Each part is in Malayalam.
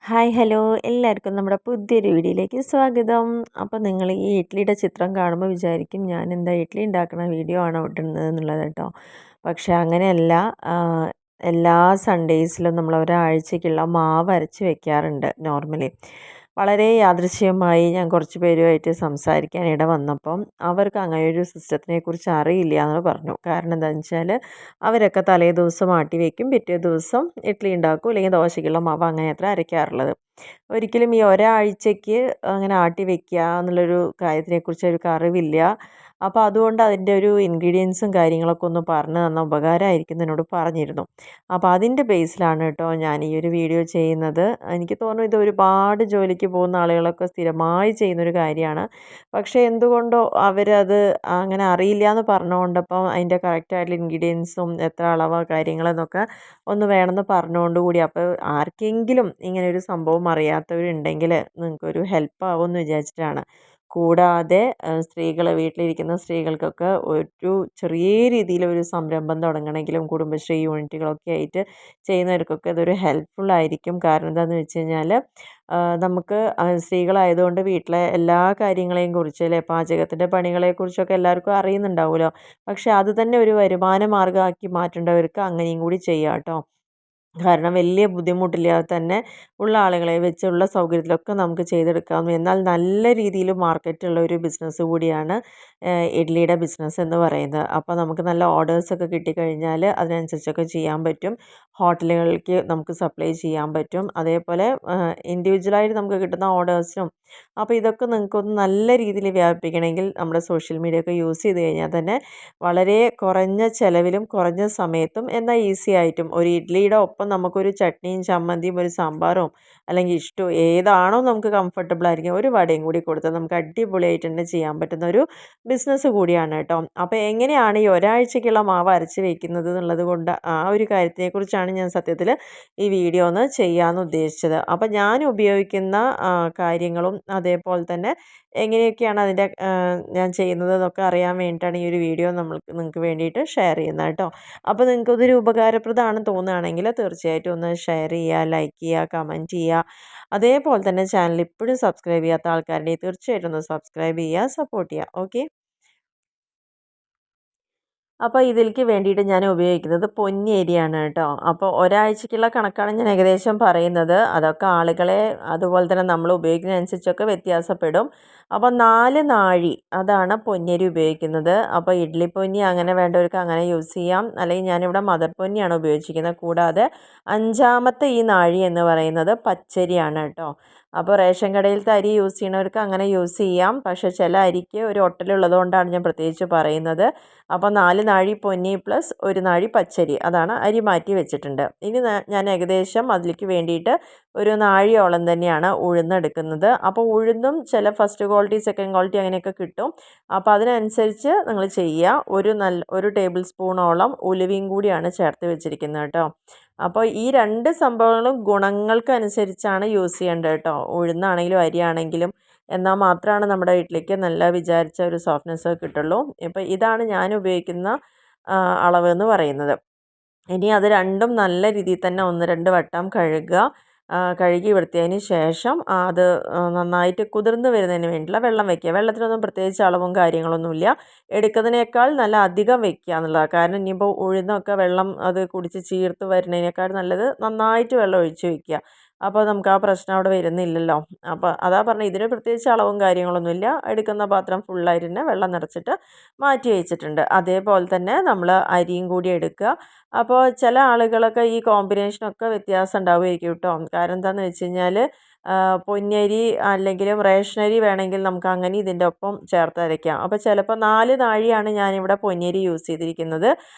ഹായ് ഹലോ എല്ലാവർക്കും നമ്മുടെ പുതിയൊരു വീഡിയോയിലേക്ക് സ്വാഗതം. അപ്പോൾ നിങ്ങൾ ഈ ഇഡ്ഡലിയുടെ ചിത്രം കാണുമ്പോൾ വിചാരിക്കും ഞാൻ എന്താ ഇഡ്ഡലി ഉണ്ടാക്കുന്ന വീഡിയോ ആണോ ഇടുന്നത് എന്നുള്ളത് കേട്ടോ. പക്ഷേ അങ്ങനെയല്ല. എല്ലാ സൺഡേയ്സിലും നമ്മൾ ഒരാഴ്ചയ്ക്കുള്ള മാവ് അരച്ച് വെക്കാറുണ്ട് നോർമലി. വളരെ യാദൃശ്ചികമായി ഞാൻ കുറച്ച് പേരുമായിട്ട് സംസാരിക്കാൻ ഇട വന്നപ്പം അവർക്ക് അങ്ങനെ ഒരു സിസ്റ്റത്തിനെ കുറിച്ച് അറിയില്ല എന്ന് പറഞ്ഞു. കാരണം എന്താണെന്ന് വെച്ചാൽ അവരൊക്കെ തലേ ദിവസം ആട്ടി വയ്ക്കും, പിറ്റേ ദിവസം ഇഡ്ഡലി ഉണ്ടാക്കും, അല്ലെങ്കിൽ ദോശയ്ക്കുള്ള മാവ് അങ്ങനെ അത്ര അരയ്ക്കാറുള്ളത്. ഒരിക്കലും ഈ ഒരാഴ്ചയ്ക്ക് അങ്ങനെ ആട്ടി വെക്കുക എന്നുള്ളൊരു കാര്യത്തിനെക്കുറിച്ച് അവർക്ക് അറിവില്ല. അപ്പോൾ അതുകൊണ്ട് അതിൻ്റെ ഒരു ഇൻഗ്രീഡിയൻസും കാര്യങ്ങളൊക്കെ ഒന്ന് പറഞ്ഞു തന്നാൽ ഉപകാരമായിരിക്കും എന്നോട് പറഞ്ഞിരുന്നു. അപ്പോൾ അതിൻ്റെ ബേസിലാണ് കേട്ടോ ഞാൻ ഈ ഒരു വീഡിയോ ചെയ്യുന്നത്. എനിക്ക് തോന്നുന്നു ഇത് ഒരുപാട് ജോലിക്ക് പോകുന്ന ആളുകളൊക്കെ സ്ഥിരമായി ചെയ്യുന്നൊരു കാര്യമാണ്. പക്ഷേ എന്തുകൊണ്ടോ അവരത് അങ്ങനെ അറിയില്ല എന്ന് പറഞ്ഞുകൊണ്ടപ്പം അതിൻ്റെ കറക്റ്റായിട്ടുള്ള ഇൻഗ്രീഡിയൻസും എത്ര അളവ് കാര്യങ്ങളെന്നൊക്കെ ഒന്ന് വേണമെന്ന് പറഞ്ഞുകൊണ്ട് കൂടി അപ്പോൾ ആർക്കെങ്കിലും ഇങ്ങനെയൊരു സംഭവം അറിയാത്തവരുണ്ടെങ്കിൽ നിങ്ങൾക്കൊരു ഹെൽപ്പ് ആവുമെന്ന് വിചാരിച്ചിട്ടാണ്. കൂടാതെ സ്ത്രീകൾ വീട്ടിലിരിക്കുന്ന സ്ത്രീകൾക്കൊക്കെ ഒരു ചെറിയ രീതിയിലൊരു സംരംഭം തുടങ്ങണമെങ്കിലും കുടുംബശ്രീ യൂണിറ്റുകളൊക്കെ ആയിട്ട് ചെയ്യുന്നവർക്കൊക്കെ ഇതൊരു ഹെൽപ്ഫുൾ ആയിരിക്കും. കാരണം എന്താണെന്ന് വെച്ച് കഴിഞ്ഞാൽ നമുക്ക് സ്ത്രീകളായതുകൊണ്ട് വീട്ടിലെ എല്ലാ കാര്യങ്ങളെയും കുറിച്ച് അല്ലേ, പാചകത്തിൻ്റെ പണികളെക്കുറിച്ചൊക്കെ എല്ലാവർക്കും അറിയുന്നുണ്ടാവുമല്ലോ. പക്ഷേ അത് തന്നെ ഒരു വരുമാന മാർഗ്ഗമാക്കി മാറ്റേണ്ടവർക്ക് അങ്ങനെയും കൂടി ചെയ്യാം കേട്ടോ. കാരണം വലിയ ബുദ്ധിമുട്ടില്ലാതെ തന്നെ ഉള്ള ആളുകളെ വെച്ചുള്ള സൗകര്യത്തിലൊക്കെ നമുക്ക് ചെയ്തെടുക്കാം. എന്നാൽ നല്ല രീതിയിൽ മാർക്കറ്റുള്ള ഒരു ബിസിനസ് കൂടിയാണ് ഇഡ്ഡലിയുടെ ബിസിനസ് എന്ന് പറയുന്നത്. അപ്പോൾ നമുക്ക് നല്ല ഓർഡേഴ്സൊക്കെ കിട്ടിക്കഴിഞ്ഞാൽ അതിനനുസരിച്ചൊക്കെ ചെയ്യാൻ പറ്റും. ഹോട്ടലുകളിലേക്ക് നമുക്ക് സപ്ലൈ ചെയ്യാൻ പറ്റും. അതേപോലെ ഇൻഡിവിജ്വലായിട്ട് നമുക്ക് കിട്ടുന്ന ഓർഡേഴ്സിനും. അപ്പോൾ ഇതൊക്കെ നിങ്ങൾക്കൊന്ന് നല്ല രീതിയിൽ വ്യാപിപ്പിക്കണമെങ്കിൽ നമ്മുടെ സോഷ്യൽ മീഡിയ ഒക്കെ യൂസ് ചെയ്ത് കഴിഞ്ഞാൽ തന്നെ വളരെ കുറഞ്ഞ ചിലവിലും കുറഞ്ഞ സമയത്തും എന്നാൽ ഈസി ആയിട്ടും ഒരു ഇഡ്ഡലിയുടെ ഒപ്പം നമുക്കൊരു ചട്നിയും ചമ്മന്തിയും ഒരു സാമ്പാറും അല്ലെങ്കിൽ ഇഷ്ടവും ഏതാണോ നമുക്ക് കംഫർട്ടബിൾ ആയിരിക്കും ഒരു വടയും കൂടി കൊടുത്താൽ നമുക്ക് അടിപൊളിയായിട്ട് തന്നെ ചെയ്യാൻ പറ്റുന്ന ഒരു ബിസിനസ് കൂടിയാണ് കേട്ടോ. അപ്പോൾ എങ്ങനെയാണ് ഈ ഒരാഴ്ചയ്ക്കുള്ള മാവ് അരച്ച് വെക്കുന്നത് എന്നുള്ളത് കൊണ്ട് ആ ഒരു കാര്യത്തെക്കുറിച്ചാണ് ഞാൻ സത്യത്തിൽ ഈ വീഡിയോ ഒന്ന് ചെയ്യാമെന്ന് ഉദ്ദേശിച്ചത്. അപ്പോൾ ഞാൻ ഉപയോഗിക്കുന്ന കാര്യങ്ങളും അതേപോലെ തന്നെ എങ്ങനെയൊക്കെയാണ് അതിൻ്റെ ഞാൻ ചെയ്യുന്നത് എന്നൊക്കെ അറിയാൻ വേണ്ടിയിട്ടാണ് ഈ ഒരു വീഡിയോ നിങ്ങൾക്ക് വേണ്ടിയിട്ട് ഷെയർ ചെയ്യുന്നത് കേട്ടോ. അപ്പോൾ നിങ്ങൾക്കിതൊരു ഉപകാരപ്രദമാണെന്ന് തോന്നുകയാണെങ്കിൽ തീർച്ചയായിട്ടും ഒന്ന് ഷെയർ ചെയ്യുക, ലൈക്ക് ചെയ്യുക, കമൻറ്റ് ചെയ്യുക. അതേപോലെ തന്നെ ചാനൽ ഇപ്പോഴും സബ്സ്ക്രൈബ് ചെയ്യാത്ത ആൾക്കാരുണ്ടെങ്കിൽ തീർച്ചയായിട്ടും ഒന്ന് സബ്സ്ക്രൈബ് ചെയ്യുക, സപ്പോർട്ട് ചെയ്യുക. ഓക്കെ. അപ്പോൾ ഇതിലേക്ക് വേണ്ടിയിട്ട് ഞാൻ ഉപയോഗിക്കുന്നത് പൊന്നി അരിയാണ് കേട്ടോ. അപ്പോൾ ഒരാഴ്ചയ്ക്കുള്ള കണക്കാണ് ഞാൻ ഏകദേശം പറയുന്നത്. അതൊക്കെ ആളുകളെ അതുപോലെ തന്നെ നമ്മൾ ഉപയോഗിക്കുന്നതനുസരിച്ചൊക്കെ വ്യത്യാസപ്പെടും. അപ്പോൾ 4 നാഴി അതാണ് പൊന്നിയരി ഉപയോഗിക്കുന്നത്. അപ്പോൾ ഇഡ്ഡലി പൊന്നി അങ്ങനെ വേണ്ടവർക്ക് അങ്ങനെ യൂസ് ചെയ്യാം. അല്ലെങ്കിൽ ഞാനിവിടെ മദർ പൊന്നിയാണ് ഉപയോഗിച്ചിരിക്കുന്നത്. കൂടാതെ 5ാമത്തെ ഈ നാഴി എന്ന് പറയുന്നത് പച്ചരിയാണ് കേട്ടോ. അപ്പോൾ റേഷൻ കടയിലത്തെ അരി യൂസ് ചെയ്യുന്നവർക്ക് അങ്ങനെ യൂസ് ചെയ്യാം. പക്ഷേ ചില അരിക്ക് ഒരു ഒട്ടലുള്ളത് കൊണ്ടാണ് ഞാൻ പ്രത്യേകിച്ച് പറയുന്നത്. അപ്പോൾ 4 നാഴി പൊന്നി പ്ലസ് 1 നാഴി പച്ചരി അതാണ് അരി മാറ്റി വെച്ചിട്ടുണ്ട്. ഇനി ഞാൻ ഏകദേശം അതിലേക്ക് വേണ്ടിയിട്ട് ഒരു നാഴിയോളം തന്നെയാണ് ഉഴുന്നെടുക്കുന്നത്. അപ്പോൾ ഉഴുന്നും ചില ഫസ്റ്റ് ക്വാളിറ്റി സെക്കൻഡ് ക്വാളിറ്റി അങ്ങനെയൊക്കെ കിട്ടും. അപ്പോൾ അതിനനുസരിച്ച് നിങ്ങൾ ചെയ്യുക. ഒരു ടേബിൾ സ്പൂണോളം ഉലുവയും കൂടിയാണ് ചേർത്ത് വെച്ചിരിക്കുന്നത് കേട്ടോ. അപ്പോൾ ഈ 2 സംഭവങ്ങളും ഗുണങ്ങൾക്കനുസരിച്ചാണ് യൂസ് ചെയ്യേണ്ടത് കേട്ടോ. ഉഴുന്നാണെങ്കിലും അരിയാണെങ്കിലും എന്നാൽ മാത്രമാണ് നമ്മുടെ വീട്ടിലേക്ക് നല്ല വിചാരിച്ച ഒരു സോഫ്റ്റ്നെസ് കിട്ടുള്ളൂ. ഇപ്പോൾ ഇതാണ് ഞാൻ ഉപയോഗിക്കുന്ന അളവ് എന്ന് പറയുന്നത്. ഇനി അത് രണ്ടും നല്ല രീതിയിൽ തന്നെ 1-2 വട്ടം കഴുകുക. കഴുകി വൃത്തിയായതിന് ശേഷം അത് നന്നായിട്ട് കുതിർന്ന് വരുന്നതിന് വേണ്ടിയിട്ടുള്ള വെള്ളം വെക്കുക. വെള്ളത്തിനൊന്നും പ്രത്യേകിച്ച് അളവും കാര്യങ്ങളൊന്നുമില്ല. എടുക്കുന്നതിനേക്കാൾ നല്ല അധികം വെക്കുക എന്നുള്ളതാണ്. കാരണം ഇനിയിപ്പോൾ ഉഴുന്നൊക്കെ വെള്ളം അത് കുടിച്ച് ചീർത്ത് വരുന്നതിനേക്കാൾ നല്ലത് നന്നായിട്ട് വെള്ളം ഒഴിച്ച് വയ്ക്കുക. അപ്പോൾ നമുക്ക് ആ പ്രശ്നം അവിടെ വരുന്നില്ലല്ലോ. അപ്പോൾ അതാ പറഞ്ഞത് ഇതിന് പ്രത്യേകിച്ച് അളവും കാര്യങ്ങളൊന്നുമില്ല. എടുക്കുന്ന പാത്രം ഫുള്ളായിട്ട് തന്നെ വെള്ളം നിറച്ചിട്ട് മാറ്റി വെച്ചിട്ടുണ്ട്. അതേപോലെ തന്നെ നമ്മൾ അരിയും കൂടി എടുക്കുക. അപ്പോൾ ചില ആളുകളൊക്കെ ഈ കോമ്പിനേഷനൊക്കെ വ്യത്യാസം ഉണ്ടാവുമായിരിക്കും കേട്ടോ. കാരണം എന്താണെന്ന് വെച്ച് കഴിഞ്ഞാൽ പൊന്നരി അല്ലെങ്കിലും റേഷനരി വേണമെങ്കിൽ നമുക്ക് അങ്ങനെ ഇതിൻ്റെ ഒപ്പം ചേർത്ത് അരയ്ക്കാം. അപ്പോൾ ചിലപ്പോൾ 4 നാഴിയാണ് ഞാനിവിടെ പൊന്നരി യൂസ് ചെയ്തിരിക്കുന്നത്.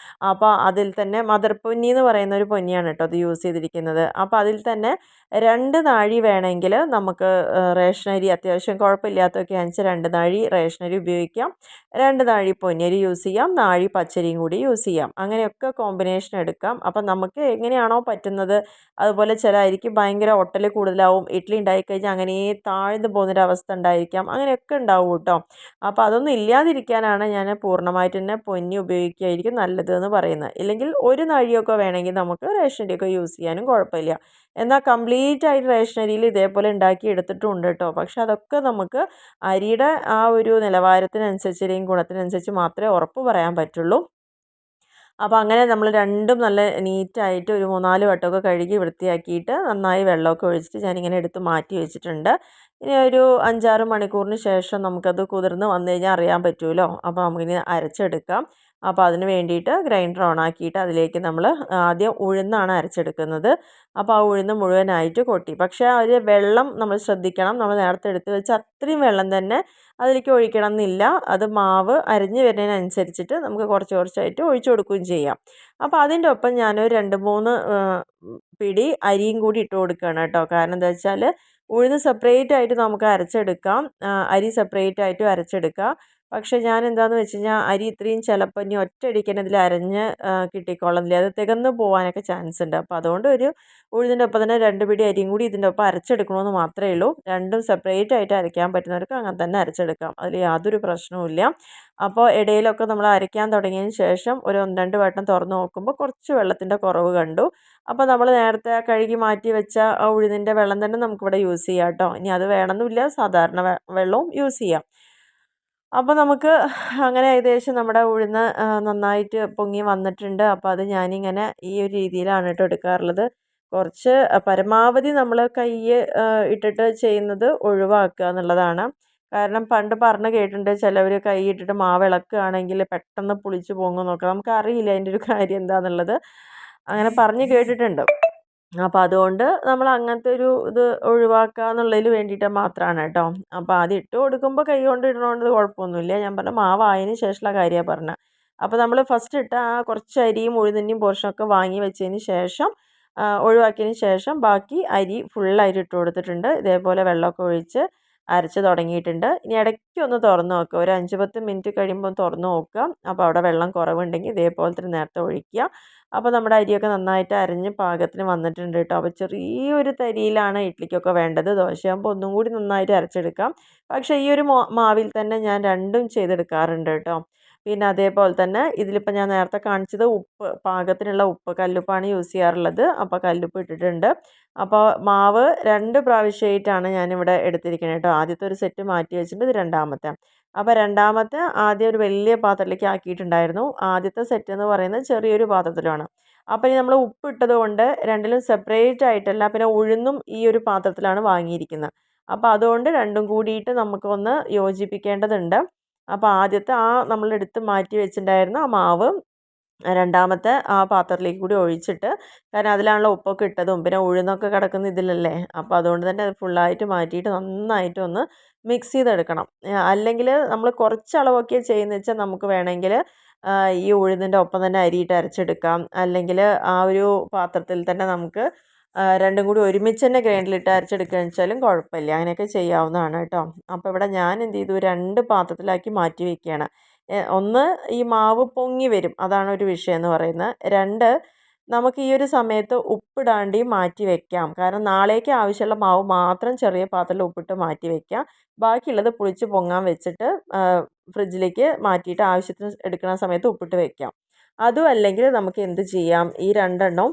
അപ്പോൾ അതിൽ തന്നെ മദർ പൊന്നി എന്ന് പറയുന്ന ഒരു പൊന്നിയാണ് കേട്ടോ അത് യൂസ് ചെയ്തിരിക്കുന്നത്. അപ്പോൾ അതിൽ തന്നെ 2 നാഴി വേണമെങ്കിൽ നമുക്ക് റേഷനരി അത്യാവശ്യം കുഴപ്പമില്ലാത്തതൊക്കെ ആണെന്ന് 2 നാഴി റേഷനരി ഉപയോഗിക്കാം. 2 നാഴി പൊന്നരി യൂസ് ചെയ്യാം. നാഴി പച്ചരിയും കൂടി യൂസ് ചെയ്യാം. അങ്ങനെയൊക്കെ കോമ്പിനേഷൻ എടുക്കാം. അപ്പം നമുക്ക് എങ്ങനെയാണോ പറ്റുന്നത് അതുപോലെ ചില അരിക്ക് ഭയങ്കര ഒട്ടൽ കൂടുതലാവും, ഇഡ്ഡലി ഉണ്ടായിക്കഴിഞ്ഞാൽ അങ്ങനെ താഴ്ന്നു പോകുന്നൊരവസ്ഥ ഉണ്ടായിരിക്കാം, അങ്ങനെയൊക്കെ ഉണ്ടാവും കേട്ടോ. അപ്പോൾ അതൊന്നും ഇല്ലാതിരിക്കാനാണ് ഞാൻ പൂർണ്ണമായിട്ട് തന്നെ പൊന്നി ഉപയോഗിക്കുകയായിരിക്കും നല്ലത് എന്ന് പറയുന്നത്. ഇല്ലെങ്കിൽ ഒരു നാഴിയൊക്കെ വേണമെങ്കിൽ നമുക്ക് റേഷനരിയൊക്കെ യൂസ് ചെയ്യാനും കുഴപ്പമില്ല. എന്നാൽ കംപ്ലീറ്റ് ആയിട്ട് റേഷനരിയിൽ ഇതേപോലെ ഉണ്ടാക്കി എടുത്തിട്ടുണ്ട് കേട്ടോ. പക്ഷെ അതൊക്കെ നമുക്ക് അരിയുടെ ആ ഒരു നിലവാരത്തിനനുസരിച്ച് അല്ലെങ്കിൽ ഗുണത്തിനനുസരിച്ച് മാത്രമേ ഉറപ്പ് പറയാൻ പറ്റുള്ളൂ. അപ്പോൾ അങ്ങനെ നമ്മൾ രണ്ടും നല്ല നീറ്റായിട്ട് ഒരു 3-4 വട്ടമൊക്കെ കഴുകി വൃത്തിയാക്കിയിട്ട് നന്നായി വെള്ളമൊക്കെ ഒഴിച്ചിട്ട് ഞാനിങ്ങനെ എടുത്ത് മാറ്റി വെച്ചിട്ടുണ്ട്. ഇനി ഒരു 5-6 മണിക്കൂറിന് ശേഷം നമുക്കത് കുതിർന്ന് വന്നു കഴിഞ്ഞാൽ അറിയാൻ പറ്റുമല്ലോ. അപ്പോൾ നമുക്കിനി അരച്ചെടുക്കാം. അപ്പോൾ അതിന് വേണ്ടിയിട്ട് ഗ്രൈൻഡർ ഓൺ ആക്കിയിട്ട് അതിലേക്ക് നമ്മൾ ആദ്യം ഉഴുന്നാണ് അരച്ചെടുക്കുന്നത്. അപ്പോൾ ആ ഉഴുന്ന് മുഴുവനായിട്ട് കൊട്ടി. പക്ഷേ അതിൽ വെള്ളം നമ്മൾ ശ്രദ്ധിക്കണം. നമ്മൾ നേരത്തെ എടുത്ത് വെച്ച അത്രയും വെള്ളം തന്നെ അതിലേക്ക് ഒഴിക്കണം എന്നില്ല. അത് മാവ് അരിഞ്ഞ് വരുന്നതിനനുസരിച്ചിട്ട് നമുക്ക് കുറച്ച് കുറച്ചായിട്ട് ഒഴിച്ചു കൊടുക്കുകയും ചെയ്യാം. അപ്പോൾ അതിൻ്റെ ഒപ്പം ഞാനൊരു 2-3 പിടി അരിയും കൂടി ഇട്ട് കൊടുക്കുകയാണ് കേട്ടോ. കാരണം എന്താ വെച്ചാൽ ഉഴുന്ന് സെപ്പറേറ്റ് ആയിട്ട് നമുക്ക് അരച്ചെടുക്കാം, അരി സെപ്പറേറ്റ് ആയിട്ടും അരച്ചെടുക്കാം. പക്ഷേ ഞാൻ എന്താണെന്ന് വെച്ച് കഴിഞ്ഞാൽ അരി ഇത്രയും ചിലപ്പോൾ ഇനി ഒറ്റയടിക്ക് തന്നെ ഇതിൽ അരഞ്ഞ് കിട്ടിക്കോളുന്നില്ല, അത് തികന്ന് പോകാനൊക്കെ ചാൻസ് ഉണ്ട്. അപ്പോൾ അതുകൊണ്ട് ഒരു ഉഴുന്നിൻ്റെ ഒപ്പം തന്നെ 2 പിടി അരിയും കൂടി ഇതിൻ്റെ ഒപ്പം അരച്ചെടുക്കണമെന്ന് മാത്രമേ ഉള്ളൂ. രണ്ടും സെപ്പറേറ്റ് ആയിട്ട് അരയ്ക്കാൻ പറ്റുന്നവർക്ക് അങ്ങനെ തന്നെ അരച്ചെടുക്കാം, അതിൽ യാതൊരു പ്രശ്നവുമില്ല. അപ്പോൾ ഇടയിലൊക്കെ നമ്മൾ അരയ്ക്കാൻ തുടങ്ങിയതിന് ശേഷം ഒരു 1-2 വട്ടം തുറന്ന് നോക്കുമ്പോൾ കുറച്ച് വെള്ളത്തിൻ്റെ കുറവ് കണ്ടു. അപ്പോൾ നമ്മൾ നേരത്തെ കഴുകി മാറ്റി വെച്ച ആ ഉഴുന്നിൻ്റെ വെള്ളം തന്നെ നമുക്കിവിടെ യൂസ് ചെയ്യാം കേട്ടോ. ഇനി അത് വേണമെന്നില്ല, സാധാരണ വെള്ളവും യൂസ് ചെയ്യാം. അപ്പോൾ നമുക്ക് അങ്ങനെ ഏകദേശം നമ്മുടെ ഉഴുന്ന് നന്നായിട്ട് പൊങ്ങി വന്നിട്ടുണ്ട്. അപ്പോൾ അത് ഞാനിങ്ങനെ ഈ ഒരു രീതിയിലാണ് കേട്ടോ എടുക്കാറുള്ളത്. കുറച്ച് പരമാവധി നമ്മൾ കൈ ഇട്ടിട്ട് ചെയ്യുന്നത് ഒഴിവാക്കുക എന്നുള്ളതാണ്. കാരണം പണ്ട് പറഞ്ഞ് കേട്ടിട്ടുണ്ട്, ചിലവർ കൈ ഇട്ടിട്ട് മാവ് ഇളക്കുകയാണെങ്കിൽ പെട്ടെന്ന് പുളിച്ച് പോകുമെന്നൊക്കെ. നമുക്കറിയില്ല അതിൻ്റെ ഒരു കാര്യം എന്താണെന്നുള്ളത്, അങ്ങനെ പറഞ്ഞ് കേട്ടിട്ടുണ്ട്. അപ്പോൾ അതുകൊണ്ട് നമ്മൾ അങ്ങനത്തെ ഒരു ഇത് ഒഴിവാക്കുക എന്നുള്ളതിൽ വേണ്ടിയിട്ട് മാത്രമാണ് കേട്ടോ. അപ്പോൾ ആദ്യം ഇട്ട് കൊടുക്കുമ്പോൾ കൈ കൊണ്ട് ഇടണോണ്ട് കുഴപ്പമൊന്നുമില്ല. ഞാൻ പറഞ്ഞ മാവായതിന് ശേഷമുള്ള കാര്യമാണ് പറഞ്ഞത്. അപ്പോൾ നമ്മൾ ഫസ്റ്റ് ഇട്ട ആ കുറച്ച് അരിയും ഉഴുന്നിൻ്റെയും പോർഷനൊക്കെ വാങ്ങി വെച്ചതിന് ശേഷം ഒഴിവാക്കിയതിന് ശേഷം ബാക്കി അരി ഫുള്ളായിട്ട് ഇട്ട് കൊടുത്തിട്ടുണ്ട്. ഇതേപോലെ വെള്ളമൊക്കെ ഒഴിച്ച് അരച്ച് തുടങ്ങിയിട്ടുണ്ട്. ഇനി ഇടയ്ക്ക് ഒന്ന് തുറന്ന് നോക്കുക, ഒരു 5-10 മിനിറ്റ് കഴിയുമ്പോൾ തുറന്ന് നോക്കുക. അപ്പോൾ അവിടെ വെള്ളം കുറവുണ്ടെങ്കിൽ ഇതേപോലെ തന്നെ നേരത്തെ ഒഴിക്കുക. അപ്പോൾ നമ്മുടെ അരിയൊക്കെ നന്നായിട്ട് അരഞ്ഞ് പാകത്തിന് വന്നിട്ടുണ്ട് കേട്ടോ. അപ്പോൾ ചെറിയൊരു തരിയിലാണ് ഇഡ്ഡലിക്കൊക്കെ വേണ്ടത്. ദോശയാകുമ്പോൾ ഒന്നും കൂടി നന്നായിട്ട് അരച്ചെടുക്കാം. പക്ഷേ ഈ ഒരു മാവിൽ തന്നെ ഞാൻ രണ്ടും ചെയ്തെടുക്കാറുണ്ട് കേട്ടോ. പിന്നെ അതേപോലെ തന്നെ ഇതിലിപ്പോൾ ഞാൻ നേരത്തെ കാണിച്ചത് ഉപ്പ്, പാകത്തിനുള്ള ഉപ്പ്, കല്ലുപ്പാണ് യൂസ് ചെയ്യാറുള്ളത്. അപ്പോൾ കല്ലുപ്പ് ഇട്ടിട്ടുണ്ട്. അപ്പോൾ മാവ് 2 പ്രാവശ്യമായിട്ടാണ് ഞാനിവിടെ എടുത്തിരിക്കുന്നത് കേട്ടോ. ആദ്യത്തെ ഒരു സെറ്റ് മാറ്റി വെച്ചിട്ടുണ്ട്, ഇത് രണ്ടാമത്തെ. അപ്പോൾ രണ്ടാമത്തെ ആദ്യം ഒരു വലിയ പാത്രത്തിലേക്ക് ആക്കിയിട്ടുണ്ടായിരുന്നു. ആദ്യത്തെ സെറ്റ് എന്ന് പറയുന്നത് ചെറിയൊരു പാത്രത്തിലാണ്. അപ്പോൾ ഇനി നമ്മൾ ഉപ്പ് ഇട്ടത് കൊണ്ട് രണ്ടിലും സെപ്പറേറ്റ് ആയിട്ടല്ല, പിന്നെ ഉഴുന്നും ഈ ഒരു പാത്രത്തിലാണ് വാങ്ങിയിരിക്കുന്നത്. അപ്പോൾ അതുകൊണ്ട് രണ്ടും കൂടിയിട്ട് നമുക്കൊന്ന് യോജിപ്പിക്കേണ്ടതുണ്ട്. അപ്പോൾ ആദ്യത്തെ നമ്മൾ എടുത്ത് മാറ്റി വെച്ചിട്ടുണ്ടായിരുന്ന ആ മാവ് രണ്ടാമത്തെ ആ പാത്രത്തിലേക്ക് കൂടി ഒഴിച്ചിട്ട്, കാരണം അതിലാണല്ലോ ഉപ്പൊക്കെ ഇട്ടതും പിന്നെ ഉഴുന്നൊക്കെ കിടക്കുന്ന ഇതിലല്ലേ. അപ്പോൾ അതുകൊണ്ട് തന്നെ അത് ഫുള്ളായിട്ട് മാറ്റിയിട്ട് നന്നായിട്ടൊന്ന് മിക്സ് ചെയ്തെടുക്കണം. അല്ലെങ്കിൽ നമ്മൾ കുറച്ച് അളവൊക്കെ ചെയ്യുന്നത് വെച്ചാൽ നമുക്ക് വേണമെങ്കിൽ ഈ ഉഴുന്നിൻ്റെ ഒപ്പം തന്നെ അരിയിട്ട് അരച്ചെടുക്കാം. അല്ലെങ്കിൽ ആ ഒരു പാത്രത്തിൽ തന്നെ നമുക്ക് രണ്ടും കൂടി ഒരുമിച്ച് തന്നെ ഗ്രൈൻഡറിലിട്ട് അരച്ചെടുക്കുകയെന്ന് വെച്ചാലും കുഴപ്പമില്ല, അങ്ങനെയൊക്കെ ചെയ്യാവുന്നതാണ് കേട്ടോ. അപ്പോൾ ഇവിടെ ഞാൻ എന്ത് ചെയ്തു, 2 പാത്രത്തിലാക്കി മാറ്റി വയ്ക്കുകയാണ്. ഒന്ന്, ഈ മാവ് പൊങ്ങി വരും, അതാണ് ഒരു വിഷയം എന്ന് പറയുന്നത്. 2, നമുക്ക് ഈ ഒരു സമയത്ത് ഉപ്പിടാണ്ടിയും മാറ്റി വെക്കാം. കാരണം നാളേക്ക് ആവശ്യമുള്ള മാവ് മാത്രം ചെറിയ പാത്രത്തിൽ ഉപ്പിട്ട് മാറ്റി വെക്കാം. ബാക്കിയുള്ളത് പുളിച്ച് പൊങ്ങാൻ വെച്ചിട്ട് ഫ്രിഡ്ജിലേക്ക് മാറ്റിയിട്ട് ആവശ്യത്തിന് എടുക്കുന്ന സമയത്ത് ഉപ്പിട്ട് വെക്കാം. അതും അല്ലെങ്കിൽ നമുക്ക് എന്ത് ചെയ്യാം, ഈ 2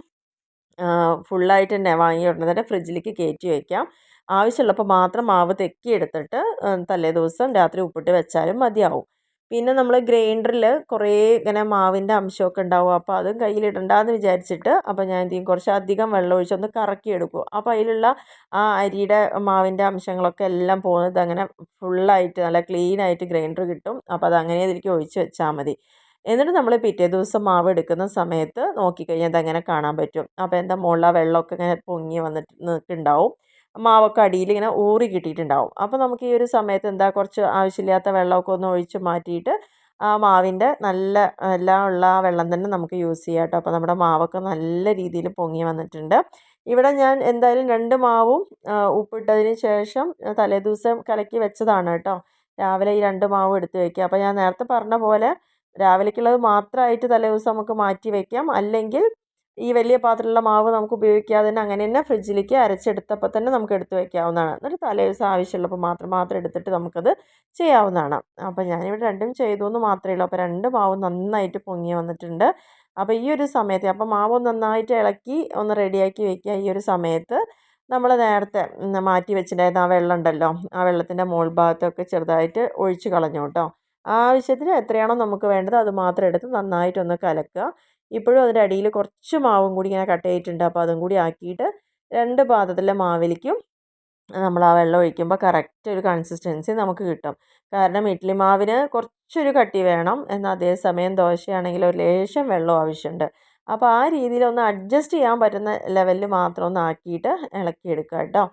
ഫുള്ളായിട്ട് തന്നെ വാങ്ങി ഉടനെ തന്നെ ഫ്രിഡ്ജിലേക്ക് കയറ്റി വയ്ക്കാം. ആവശ്യമുള്ളപ്പോൾ മാത്രം മാവ് തെക്കി എടുത്തിട്ട് തലേ ദിവസം രാത്രി ഉപ്പിട്ട് വെച്ചാലും മതിയാവും. പിന്നെ നമ്മൾ ഗ്രൈൻഡറിൽ കുറേ ഇങ്ങനെ മാവിൻ്റെ അംശമൊക്കെ ഉണ്ടാവും. അപ്പോൾ അതും കയ്യിലിടണ്ടെന്ന് വിചാരിച്ചിട്ട് അപ്പോൾ ഞാൻ എന്ത് ചെയ്യും, കുറച്ച് അധികം വെള്ളം ഒഴിച്ചൊന്ന് കറക്കിയെടുക്കും. അപ്പോൾ അതിലുള്ള ആ അരിയുടെ മാവിൻ്റെ അംശങ്ങളൊക്കെ എല്ലാം പോകുന്നത് അങ്ങനെ ഫുള്ളായിട്ട് നല്ല ക്ലീനായിട്ട് ഗ്രൈൻഡർ കിട്ടും. അപ്പോൾ അത് അങ്ങനെ ഇതിലേക്ക് ഒഴിച്ച് വെച്ചാൽ മതി. എന്നിട്ട് നമ്മൾ പിറ്റേ ദിവസം മാവ് എടുക്കുന്ന സമയത്ത് നോക്കിക്കഴിഞ്ഞാൽ അതങ്ങനെ കാണാൻ പറ്റും. അപ്പോൾ എന്താ, മുകളിൽ ആ വെള്ളമൊക്കെ ഇങ്ങനെ പൊങ്ങി വന്നിട്ട് നിൽക്കുന്നുണ്ടാവും. മാവൊക്കെ അടിയിൽ ഇങ്ങനെ ഊറി കിട്ടിയിട്ടുണ്ടാവും. അപ്പോൾ നമുക്ക് ഈ ഒരു സമയത്ത് എന്താ, കുറച്ച് ആവശ്യമില്ലാത്ത വെള്ളമൊക്കെ ഒന്ന് ഒഴിച്ച് മാറ്റിയിട്ട് ആ മാവിൻ്റെ നല്ല എല്ലാം ഉള്ള ആ വെള്ളം തന്നെ നമുക്ക് യൂസ് ചെയ്യാം കേട്ടോ. അപ്പോൾ നമ്മുടെ മാവൊക്കെ നല്ല രീതിയിൽ പൊങ്ങി വന്നിട്ടുണ്ട്. ഇവിടെ ഞാൻ എന്തായാലും 2 മാവും ഉപ്പിട്ടതിന് ശേഷം തലേദിവസം കലക്കി വെച്ചതാണ് കേട്ടോ. രാവിലെ ഈ 2 മാവും എടുത്ത് വയ്ക്കുക. അപ്പോൾ ഞാൻ നേരത്തെ പറഞ്ഞ പോലെ രാവിലേക്കുള്ളത് മാത്രമായിട്ട് തലേദിവസം നമുക്ക് മാറ്റി വയ്ക്കാം. അല്ലെങ്കിൽ ഈ വലിയ പാത്രത്തിലുള്ള മാവ് നമുക്ക് ഉപയോഗിക്കാതെ തന്നെ അങ്ങനെ തന്നെ ഫ്രിഡ്ജിലേക്ക് അരച്ചെടുത്തപ്പോൾ തന്നെ നമുക്ക് എടുത്ത് വയ്ക്കാവുന്നതാണ്. എന്നിട്ട് തലേദിവസം ആവശ്യമുള്ളപ്പോൾ മാത്രം എടുത്തിട്ട് നമുക്കത് ചെയ്യാവുന്നതാണ്. അപ്പോൾ ഞാനിവിടെ രണ്ടും ചെയ്തു എന്ന് മാത്രമേ ഉള്ളൂ. അപ്പോൾ രണ്ട് മാവും നന്നായിട്ട് പൊങ്ങി വന്നിട്ടുണ്ട്. അപ്പോൾ ഈ ഒരു സമയത്ത് അപ്പോൾ മാവ് നന്നായിട്ട് ഇളക്കി ഒന്ന് റെഡിയാക്കി വെക്കുക. ഈ ഒരു സമയത്ത് നമ്മൾ നേരത്തെ മാറ്റി വെച്ചിട്ടുണ്ടായിരുന്ന ആ വെള്ളം ഉണ്ടല്ലോ, ആ വെള്ളത്തിൻ്റെ മോൾ ഭാഗത്തൊക്കെ ചെറുതായിട്ട് ഒഴിച്ച് കളഞ്ഞു കേട്ടോ. ആവശ്യത്തിന് എത്രയാണോ നമുക്ക് വേണ്ടത് അത് മാത്രം എടുത്ത് നന്നായിട്ടൊന്ന് കലക്കുക. ഇപ്പോഴും അതിൻ്റെ അടിയിൽ കുറച്ച് മാവും കൂടി ഇങ്ങനെ കട്ട് ചെയ്തിട്ടുണ്ട്. അപ്പോൾ അതും കൂടി ആക്കിയിട്ട് രണ്ട് പാത്രത്തിലെ മാവിലേക്കും നമ്മൾ ആ വെള്ളം ഒഴിക്കുമ്പോൾ കറക്റ്റ് ഒരു കൺസിസ്റ്റൻസി നമുക്ക് കിട്ടും. കാരണം ഇഡ്ഡലി മാവിന് കുറച്ചൊരു കട്ടി വേണം, എന്നാൽ അതേസമയം ദോശയാണെങ്കിൽ ഒരു ലേശം വെള്ളം ആവശ്യമുണ്ട്. അപ്പോൾ ആ രീതിയിൽ ഒന്ന് അഡ്ജസ്റ്റ് ചെയ്യാൻ പറ്റുന്ന ലെവലിൽ മാത്രം ഒന്ന് ആക്കിയിട്ട് ഇളക്കിയെടുക്കുക കേട്ടോ.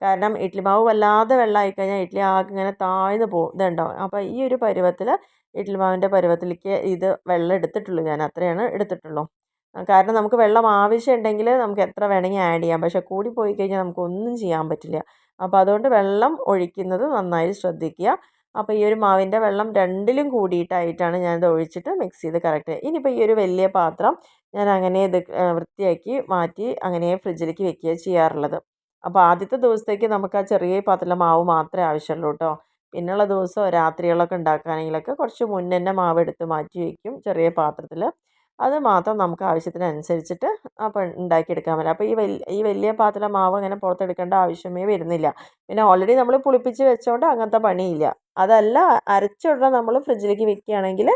കാരണം ഇഡ്ഡലി മാവ് വല്ലാതെ വെള്ളമായി കഴിഞ്ഞാൽ ഇഡ്ഡലി ആകെ ഇങ്ങനെ താഴ്ന്ന് പോകും. ഇതുണ്ടോ? അപ്പോൾ ഈ ഒരു പരുവത്തിൽ ഇഡ്ഡലി മാവിൻ്റെ പരുവത്തിലേക്ക് ഇത് വെള്ളം എടുത്തിട്ടുള്ളൂ, ഞാൻ അത്രയാണ് എടുത്തിട്ടുള്ളൂ. കാരണം നമുക്ക് വെള്ളം ആവശ്യമുണ്ടെങ്കിൽ നമുക്ക് എത്ര വേണമെങ്കിൽ ആഡ് ചെയ്യാം. പക്ഷേ കൂടി പോയി കഴിഞ്ഞാൽ നമുക്കൊന്നും ചെയ്യാൻ പറ്റില്ല. അപ്പോൾ അതുകൊണ്ട് വെള്ളം ഒഴിക്കുന്നത് നന്നായി ശ്രദ്ധിക്കുക. അപ്പോൾ ഈ ഒരു മാവിൻ്റെ വെള്ളം രണ്ടിലും കൂടിയിട്ടായിട്ടാണ് ഞാനിത് ഒഴിച്ചിട്ട് മിക്സ് ചെയ്ത് കറക്റ്റ്. ഇനിയിപ്പോൾ ഈ ഒരു വലിയ പാത്രം ഞാൻ അങ്ങനെ ഇത് വൃത്തിയാക്കി മാറ്റി അങ്ങനെ ഫ്രിഡ്ജിലേക്ക് വെക്കുക ചെയ്യാറുള്ളത്. അപ്പോൾ ആദ്യത്തെ ദിവസത്തേക്ക് നമുക്ക് ആ ചെറിയ പാത്രത്തിലെ മാവ് മാത്രമേ ആവശ്യമുള്ളൂ കേട്ടോ. പിന്നെയുള്ള ദിവസം രാത്രികളൊക്കെ ഉണ്ടാക്കുകയാണെങ്കിലൊക്കെ കുറച്ച് മുന്നേ തന്നെ മാവ് എടുത്ത് മാറ്റി വയ്ക്കും ചെറിയ പാത്രത്തിൽ. അത് മാത്രം നമുക്ക് ആവശ്യത്തിനനുസരിച്ചിട്ട് അപ്പോൾ ഉണ്ടാക്കിയെടുക്കാൻ പറ്റും. അപ്പോൾ ഈ വലിയ പാത്രത്തിലെ മാവ് അങ്ങനെ പുറത്തെടുക്കേണ്ട ആവശ്യമേ വരുന്നില്ല. പിന്നെ ഓൾറെഡി നമ്മൾ പുളിപ്പിച്ച് വെച്ചോണ്ട് അങ്ങനത്തെ പണിയില്ല. അതല്ല, അരച്ചുടനെ നമ്മൾ ഫ്രിഡ്ജിലേക്ക് വെക്കുകയാണെങ്കിൽ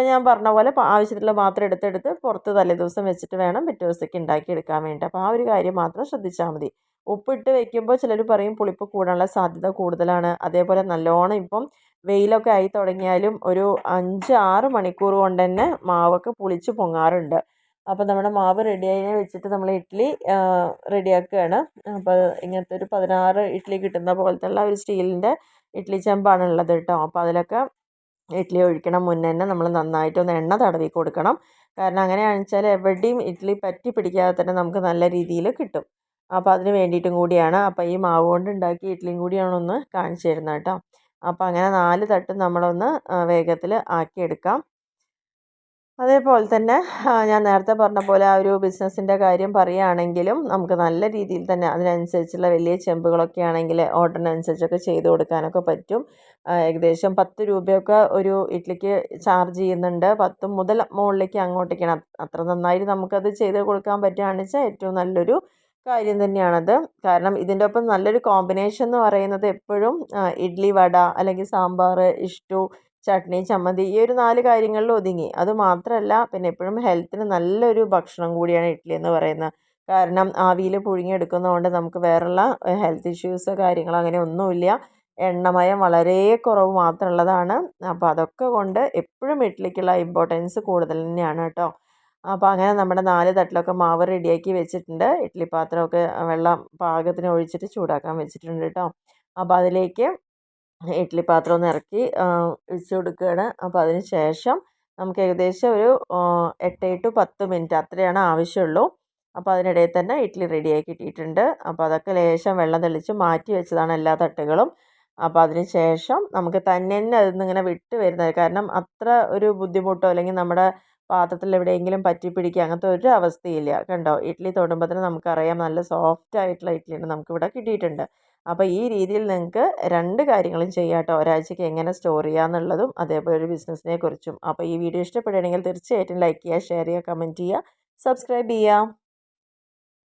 ഞാൻ പറഞ്ഞ പോലെ ആവശ്യത്തിലുള്ള മാത്രം എടുത്തെടുത്ത് പുറത്ത് തലേദിവസം വെച്ചിട്ട് വേണം പിറ്റേ ദിവസത്തേക്ക് ഉണ്ടാക്കിയെടുക്കാൻ വേണ്ടി. അപ്പോൾ ആ ഒരു കാര്യം മാത്രം ശ്രദ്ധിച്ചാൽ മതി. ഉപ്പിട്ട് വെക്കുമ്പോൾ ചിലർ പറയും പുളിപ്പ് കൂടാനുള്ള സാധ്യത കൂടുതലാണ്. അതേപോലെ നല്ലോണം ഇപ്പം വെയിലൊക്കെ ആയി തുടങ്ങിയാലും ഒരു 5-6 മണിക്കൂർ കൊണ്ട് തന്നെ മാവൊക്കെ പുളിച്ച് പൊങ്ങാറുണ്ട്. അപ്പോൾ നമ്മുടെ മാവ് റെഡിയായി വെച്ചിട്ട് നമ്മൾ ഇഡ്ഡലി റെഡിയാക്കുകയാണ്. അപ്പോൾ ഇങ്ങനത്തെ ഒരു 16 ഇഡ്ഡലി കിട്ടുന്ന പോലത്തെ ഉള്ള ഒരു സ്റ്റീലിൻ്റെ ഇഡ്ഡലി ചെമ്പാണ് ഉള്ളത് കേട്ടോ. അപ്പോൾ അതിലൊക്കെ ഇഡ്ഡലി ഒഴിക്കണം മുന്നേ തന്നെ നമ്മൾ നന്നായിട്ടൊന്ന് എണ്ണ തടവി കൊടുക്കണം. കാരണം അങ്ങനെയാണെന്ന് വെച്ചാൽ എവിടെയും ഇഡ്ഡലി പറ്റി പിടിക്കാതെ തന്നെ നമുക്ക് നല്ല രീതിയിൽ കിട്ടും. അപ്പോൾ അതിന് വേണ്ടിയിട്ടും കൂടിയാണ്. അപ്പോൾ ഈ മാവ് കൊണ്ട് ഉണ്ടാക്കിയ ഇഡ്ഡലിയും കൂടിയാണ് ഒന്ന് കാണിച്ചു തരുന്നത് കേട്ടോ. അപ്പോൾ അങ്ങനെ 4 തട്ടും നമ്മളൊന്ന് വേഗത്തിൽ ആക്കിയെടുക്കാം. അതേപോലെ തന്നെ ഞാൻ നേരത്തെ പറഞ്ഞ പോലെ ആ ഒരു ബിസിനസ്സിൻ്റെ കാര്യം പറയുകയാണെങ്കിലും നമുക്ക് നല്ല രീതിയിൽ തന്നെ അതിനനുസരിച്ചുള്ള വലിയ ചെമ്പുകളൊക്കെ ആണെങ്കിൽ ഓർഡറിനനുസരിച്ചൊക്കെ ചെയ്ത് കൊടുക്കാനൊക്കെ പറ്റും. ഏകദേശം 10 രൂപയൊക്കെ ഒരു ഇഡ്ഡലിക്ക് ചാർജ് ചെയ്യുന്നുണ്ട്. 10 മുതൽ മുകളിലേക്ക് അങ്ങോട്ടേക്കാണ്. അത്ര നന്നായിട്ട് നമുക്കത് ചെയ്ത് കൊടുക്കാൻ പറ്റുകയാണെന്ന് വെച്ചാൽ ഏറ്റവും നല്ലൊരു കാര്യം തന്നെയാണത്. കാരണം ഇതിൻ്റെ ഒപ്പം നല്ലൊരു കോമ്പിനേഷൻ എന്ന് പറയുന്നത് എപ്പോഴും ഇഡ്ഡലി വട അല്ലെങ്കിൽ സാമ്പാർ, ഇഷ്ടു, ചട്നി, ചമ്മന്തി ഈ ഒരു 4 കാര്യങ്ങളിൽ ഒതുങ്ങി. അതുമാത്രമല്ല പിന്നെ എപ്പോഴും ഹെൽത്തിന് നല്ലൊരു ഭക്ഷണം കൂടിയാണ് ഇഡ്ഡലി എന്ന് പറയുന്നത്. കാരണം ആവിയിൽ പുഴുങ്ങിയെടുക്കുന്നതുകൊണ്ട് നമുക്ക് വേറെയുള്ള ഹെൽത്ത് ഇഷ്യൂസ് കാര്യങ്ങൾ അങ്ങനെ ഒന്നുമില്ല. എണ്ണമയം വളരെ കുറവ് മാത്രമുള്ളതാണ്. അപ്പോൾ അതൊക്കെ കൊണ്ട് എപ്പോഴും ഇഡ്ഡലിക്കുള്ള ഇമ്പോർട്ടൻസ് കൂടുതൽ തന്നെയാണ് കേട്ടോ. അപ്പോൾ അങ്ങനെ നമ്മുടെ 4 തട്ടിലൊക്കെ മാവ് റെഡിയാക്കി വെച്ചിട്ടുണ്ട്. ഇഡ്ഡലി പാത്രമൊക്കെ വെള്ളം പാകത്തിന് ഒഴിച്ചിട്ട് ചൂടാക്കാൻ വെച്ചിട്ടുണ്ട് കേട്ടോ. അപ്പോൾ അതിലേക്ക് ഇഡ്ഡലി പാത്രം ഒന്ന് ഇറക്കി ഒഴിച്ച് കൊടുക്കുകയാണ്. അപ്പോൾ അതിന് ശേഷം നമുക്ക് ഏകദേശം ഒരു 8 to 10 മിനിറ്റ് അത്രയാണ് ആവശ്യമുള്ളൂ. അപ്പോൾ അതിനിടയിൽ തന്നെ ഇഡ്ഡലി റെഡിയാക്കി കിട്ടിയിട്ടുണ്ട്. അപ്പോൾ അതൊക്കെ ലേശം വെള്ളം തെളിച്ച് മാറ്റി വെച്ചതാണ് എല്ലാ തട്ടുകളും. അപ്പോൾ അതിന് ശേഷം നമുക്ക് തന്നെ അതിൽ നിന്ന് ഇങ്ങനെ വിട്ട് വരുന്നത്, കാരണം അത്ര ഒരു ബുദ്ധിമുട്ടോ അല്ലെങ്കിൽ നമ്മുടെ പാത്രത്തിൽ എവിടെയെങ്കിലും പറ്റി പിടിക്കുക അങ്ങനത്തെ ഒരു അവസ്ഥയില്ല. കണ്ടോ, ഇഡ്ഡലി തൊടുമ്പോൾ തന്നെ നമുക്കറിയാം നല്ല സോഫ്റ്റ് ആയിട്ടുള്ള ഇഡ്ഡലിയാണ് നമുക്കിവിടെ കിട്ടിയിട്ടുണ്ട്. അപ്പോൾ ഈ രീതിയിൽ നിങ്ങൾക്ക് 2 കാര്യങ്ങളും ചെയ്യാം കേട്ടോ. ഒരാഴ്ചയ്ക്ക് എങ്ങനെ സ്റ്റോർ ചെയ്യാമെന്നുള്ളതും അതേപോലെ ഒരു ബിസിനസ്സിനെ കുറിച്ചും. അപ്പോൾ ഈ വീഡിയോ ഇഷ്ടപ്പെടുകയാണെങ്കിൽ തീർച്ചയായിട്ടും ലൈക്ക് ചെയ്യുക, ഷെയർ ചെയ്യുക, കമൻറ്റ് ചെയ്യുക, സബ്സ്ക്രൈബ് ചെയ്യുക.